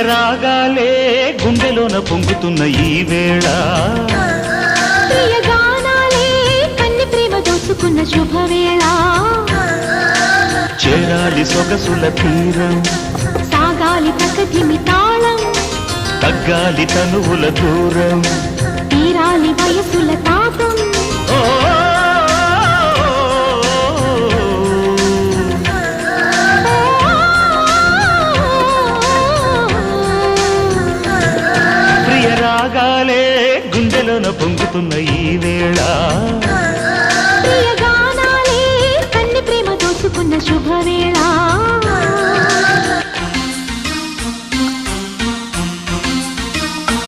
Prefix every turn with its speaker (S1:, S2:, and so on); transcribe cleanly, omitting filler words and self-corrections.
S1: రాగాలే గుండెలోన పొంగుతున్న ఈ వేళ
S2: ప్రియ గానాలే కన్ని ప్రేమ దోచుకున్న శుభవేళ
S1: చేరాలి సొగసుల తీరం
S2: సాగాలి ప్రకృతిమి తాళం
S1: తగ్గాలి తనువుల దూరం
S2: తీరాలి వయసుల తాపం
S1: ప్రియ రాగాలే గుండెలోన పొంగుతున్న ఈ వేళ